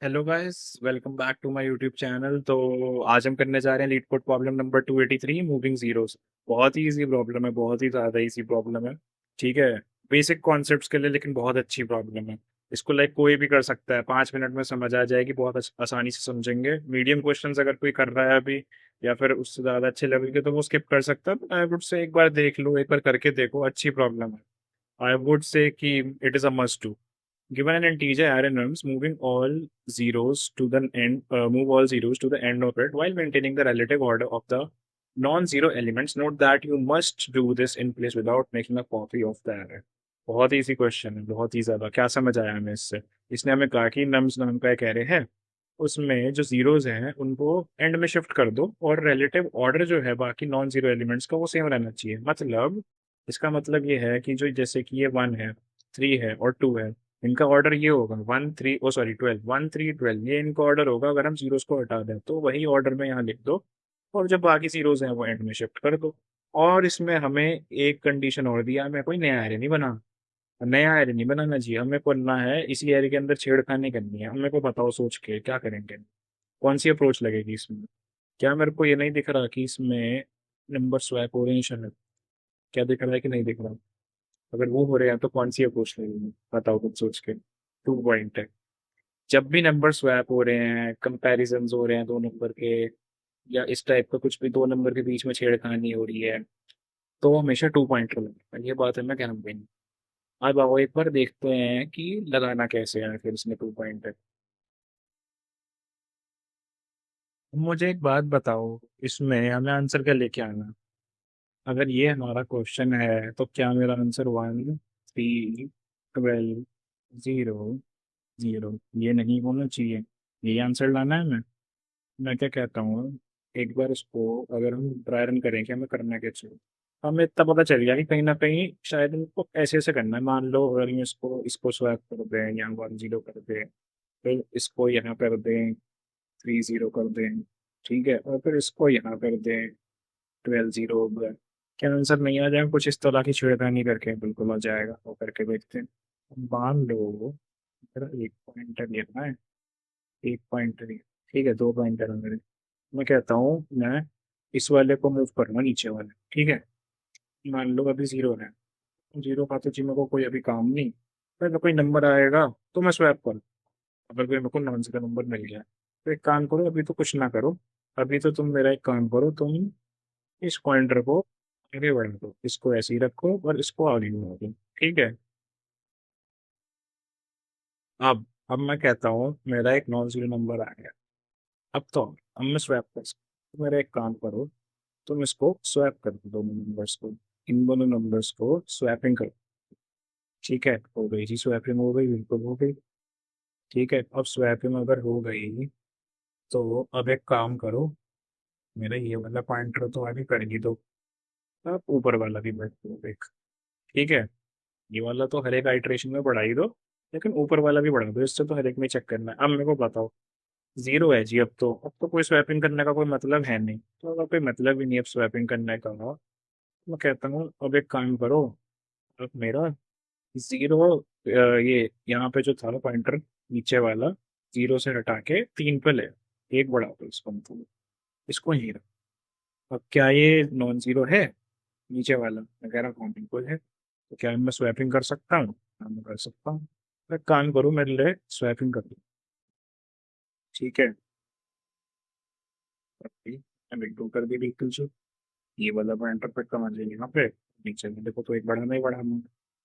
Hello guys, welcome back to my YouTube channel. तो आज हम करने जा रहे हैं LeetCode problem number 283, moving zeros. बहुत ही इजी प्रॉब्लम है, बहुत ही ज़्यादा इजी प्रॉब्लम है। ठीक है। बेसिक कॉन्सेप्ट्स के लिए लेकिन बहुत अच्छी प्रॉब्लम है। इसको लाइक कोई भी कर सकता है, 5 मिनट में समझ आ जाएगी, बहुत आसानी से समझेंगे। मीडियम क्वेश्चंस अगर कोई कर रहा है अभी या फिर उससे ज़्यादा अच्छे लेवल के तो वो स्किप कर सकता है। आई वुड से एक बार देख लो, एक बार करके देखो, अच्छी प्रॉब्लम है। I would say कि it is a must do. Given an integer array nums, move all zeros to the end of it while maintaining the relative order of the non-zero elements. Note that you must do this in place without making a copy of the array. बहुत ही इसी question है, बहुत ही ज्यादा। क्या समझ आया हमें इससे? इसने हमें कहा कि नम्स नाम का एक एरे है, उसमें जो जीरोज हैं उनको एंड में शिफ्ट कर दो और रिलेटिव ऑर्डर जो है बाकी नॉन जीरो एलिमेंट्स का वो सेम रहना चाहिए। मतलब इसका मतलब ये है कि जो जैसे कि ये 1 है, 3 है और 2 है, इनका ऑर्डर ये होगा 1 3 ओ सॉरी 12 1 3 12, ये इनका ऑर्डर होगा। अगर हम जीरोस को हटा दें तो वही ऑर्डर में यहाँ लिख दो और जब बाकी जीरोस हैं वो एंड में शिफ्ट कर दो। और इसमें हमें एक कंडीशन और दिया, हमें कोई नया एरे नहीं बना, नया एरे नहीं बनाना चाहिए। हमें करना है इसी एरे के अंदर छेड़खानी करनी है। हमें को बताओ सोच के क्या करेंगे, कौन सी अप्रोच लगेगी इसमें? क्या मेरे को ये नहीं दिख रहा कि इसमें नंबर स्वैप हो रहे हैं शायद? क्या दिख रहा है कि नहीं दिख रहा? अगर वो हो रहे हैं तो कौन सी अप्रोच लगेगी बताओ कुछ सोच के। 2 पॉइंट है। जब भी नंबर स्वैप हो रहे हैं, कंपैरिजन हो रहे हैं दो नंबर के, या इस टाइप का कुछ भी दो नंबर के बीच में छेड़खानी हो रही है, तो हमेशा 2 पॉइंट लगेगा। ये बात है, मैं कहना पाऊंगी। अब आओ एक बार देखते हैं कि लगाना कैसे है फिर इसमें 2 पॉइंट है। मुझे एक बात बताओ, इसमें हमें आंसर क्या लेके आना? अगर ये हमारा क्वेश्चन है तो क्या मेरा आंसर 1 3 12 0 0 ये नहीं होना चाहिए? यही आंसर लाना है। मैं क्या कहता हूँ, एक बार इसको अगर हम ट्राई रन करें कि हमें करना क्या चाहिए, हमें इतना पता चल गया कि कहीं ना कहीं शायद इनको ऐसे ऐसे करना है। मान लो अगर ये इसको इसको स्वैप कर दें या 1 0 कर दें, फिर इसको यहाँ कर दें 3 0 कर दें, ठीक है, और फिर इसको यहाँ कर दें 12 0 हो गया। क्या आंसर नहीं आ जाएगा? कुछ इस तरह की छेड़खानी करके बिल्कुल आ जाएगा, वो करके देखते हैं। मान लो मेरा 1 पॉइंटर लेना है, 1 पॉइंटर ही, ठीक है, 2 पॉइंटर है मेरे। मैं कहता हूँ मैं इस वाले को मूव करूंगा नीचे वाले, ठीक है। मान लो अभी 0 है, 0 का तो जी मेरे को कोई अभी काम नहीं। अगर कोई नंबर आएगा तो मैं स्वैप करूँ, अगर कोई मेरे को नॉन जीरो नंबर मिल गया तो एक काम करो, अभी तो कुछ ना करो। अभी तो तुम मेरा एक काम करो, तुम इस पॉइंटर को आगे बढ़ा दो, इसको ऐसे ही रखो और इसको आगे बढ़ा दो, ठीक है। अब मैं कहता हूँ मेरा एक नॉन जीरो नंबर आ गया। अब मैं स्वैप कर सकता हूँ। मेरा एक काम करो, तुम इसको स्वैप कर दो, दोनों नंबर्स को, इन दोनों नंबर्स को स्वैपिंग कर। ठीक है, हो गई जी, स्वैपिंग हो गई, बिल्कुल हो गई। ठीक है, अब स्वैपिंग अगर हो गई तो अब एक काम करो, मेरा ये वाला पॉइंटर तो आगे कर ही दो, अब ऊपर वाला भी बढ़ दो एक। ठीक है, ये वाला तो हर एक आइटरेशन में बढ़ा ही दो, लेकिन ऊपर वाला भी बढ़ा दो, इससे तो हर एक में चेक करना है। अब मेरे को बताओ, 0 है जी, अब तो कोई स्वैपिंग करने का कोई मतलब है नहीं, तो अब कोई मतलब ही नहीं अब स्वैपिंग करने का। मैं कहता हूँ अब एक काम करो, अब मेरा 0, ये यहाँ पे जो था पॉइंटर नीचे वाला, 0 से हटा के 3 पे ले, एक बढ़ा दो इसको, मतलब इसको यहीं रख। अब क्या ये नॉन जीरो है नीचे वाला? मैं कह रहा हूँ बिल्कुल है। तो क्या मैं स्वैपिंग कर सकता हूँ? हाँ, मैं कर सकता हूँ। मैं काम करूँ, मेरे लिए स्वैपिंग कर दो, ठीक है। अभी मैंने दो कर दी बिल्कुल जो, ये वाला पॉइंटर पे कमा जाएगी यहाँ पे, नीचे में देखो तो एक बड़ा नहीं बड़ा हूँ।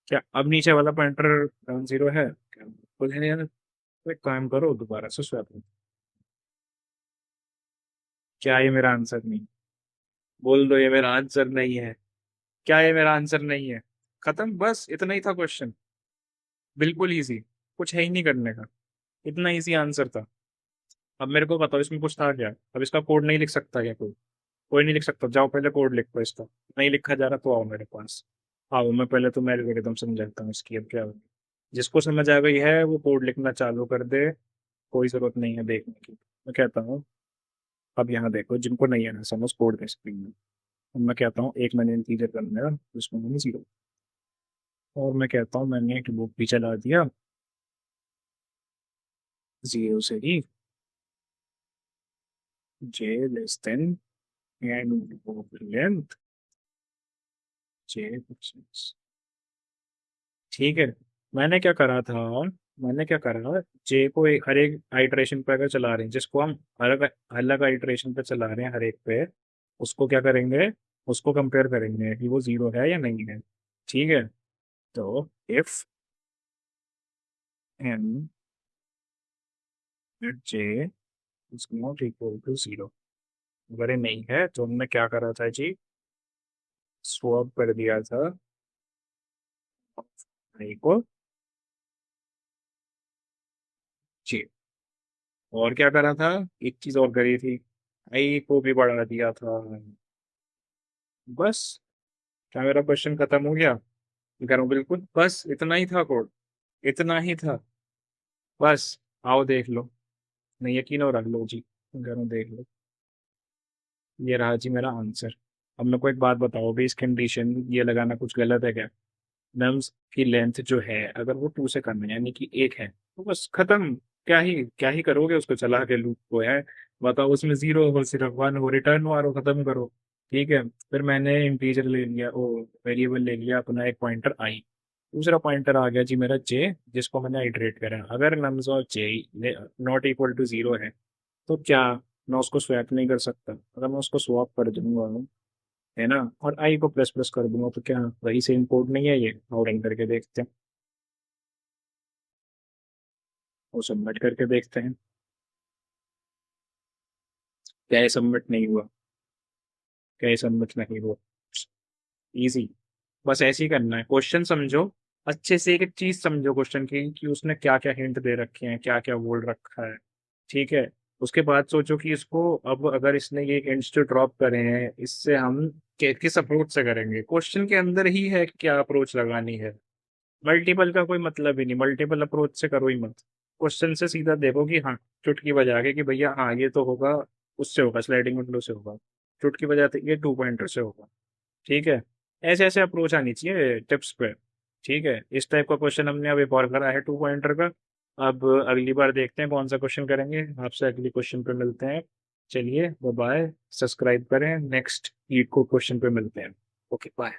क्या अब नीचे वाला पॉइंटर नॉन जीरो है? क्या बिल्कुल है यार। तो एक काम करो, दोबारा से स्वैप। क्या ये मेरा आंसर नहीं? बोल दो ये मेरा आंसर नहीं है। क्या ये मेरा आंसर नहीं है? खत्म, बस इतना ही था क्वेश्चन। बिल्कुल इजी, कुछ है ही नहीं करने का, इतना इजी आंसर था। अब मेरे को बताओ इसमें कुछ था क्या? अब इसका कोड नहीं लिख सकता क्या कोई? कोई नहीं लिख सकता? जाओ पहले कोड लिखो इसका। नहीं लिखा जा रहा तो आओ मेरे पास। आओ, मैं पहले तो मैं एल्गोरिथम समझाता हूँ इसकी। अब क्या होगा, जिसको समझ आ गई है वो कोड लिखना चालू कर दे, कोई जरूरत नहीं है देखने की। मैं कहता हूँ अब यहाँ देखो, जिनको नहीं है ना समझ कोड के स्क्रीन में। अब मैं कहता हूँ एक मैंने इंटीजर कर लिया, उसमें मैंने 0, और मैं कहता हूँ मैंने एक लूप भी चला दिया। जीरो से ही जे लेस देन एंड लेंथ जे। ठीक है। मैंने क्या करा था मैंने क्या करा, जे को हर एक आइटरेशन पे अगर चला रहे हैं, जिसको हम अलग अलग आइटरेशन पे चला रहे हैं हर एक पे, उसको क्या करेंगे, उसको कंपेयर करेंगे कि वो जीरो है या नहीं है। ठीक है। तो if N at J is not equal to zero, अगर ये नहीं है तो हमने क्या करा था जी, स्वैप कर दिया था आई को जे। और क्या करा था, एक चीज और करी थी, आई को भी बढ़ा दिया था। बस। क्या मेरा क्वेश्चन खत्म हो गया? मैं कह रहा हूँ बिल्कुल बस इतना ही था कोड, इतना ही था। बस। आओ देख लो। नहीं यकीन हो रख लो जी, मैं कह रहा हूँ देख लो। ये रहा जी मेरा आंसर। अब मेरे को एक बात बताओ भी, इस कंडीशन ये लगाना कुछ गलत है क्या? नम्स की लेंथ जो है अगर वो टू से कम है यानी कि एक है, तो बस खत्म। क्या ही करोगे उसको चला के लूप को है। बताओ उसमें जीरो हो सिर्फ वन हो, रिटर्न मारो खत्म करो। ठीक है। फिर मैंने इंटीजर ले लिया, ओ वेरिएबल ले लिया अपना, एक पॉइंटर आई। दूसरा पॉइंटर आ गया जी मेरा जे, जिसको मैंने आइटरेट करा। अगर nums of J not equal to zero है तो क्या मैं उसको स्वैप नहीं कर सकता? अगर मैं उसको स्वैप कर दूंगा, है ना, और आई को प्लस प्लस कर दूंगा, तो क्या वही सेम कोड नहीं है? ये और रन करके देखते हैं, वो सबमिट करके देखते हैं। क्या ये सबमिट नहीं हुआ? क्या ये सबमिट नहीं हुआ? इजी। बस ऐसे ही करना है, क्वेश्चन समझो अच्छे से, एक एक चीज समझो क्वेश्चन की कि उसने क्या क्या हिंट दे रखे हैं, क्या क्या बोल रखा है। ठीक है। उसके बाद सोचो कि इसको अब अगर इसने ये हिंट्स जो ड्रॉप करे हैं, इससे हम किस अप्रोच से करेंगे। क्वेश्चन के अंदर ही है कि क्या अप्रोच लगानी है। मल्टीपल का कोई मतलब ही नहीं, मल्टीपल अप्रोच से करो ही मत। क्वेश्चन से सीधा देखो कि हाँ, चुटकी बजा के कि भैया हाँ ये तो होगा, उससे होगा, स्लाइडिंग विंडो से होगा, चुटकी बजाते ये टू पॉइंटर से होगा। ठीक है। ऐसे ऐसे अप्रोच आनी चाहिए टिप्स पे। ठीक है। इस टाइप का क्वेश्चन हमने अब एक और करा है टू पॉइंटर का। अब अगली बार देखते हैं कौन सा क्वेश्चन करेंगे, आपसे अगली क्वेश्चन पे मिलते हैं। चलिए बाय। सब्सक्राइब करें, नेक्स्ट ईट को क्वेश्चन पे मिलते हैं। Okay bye.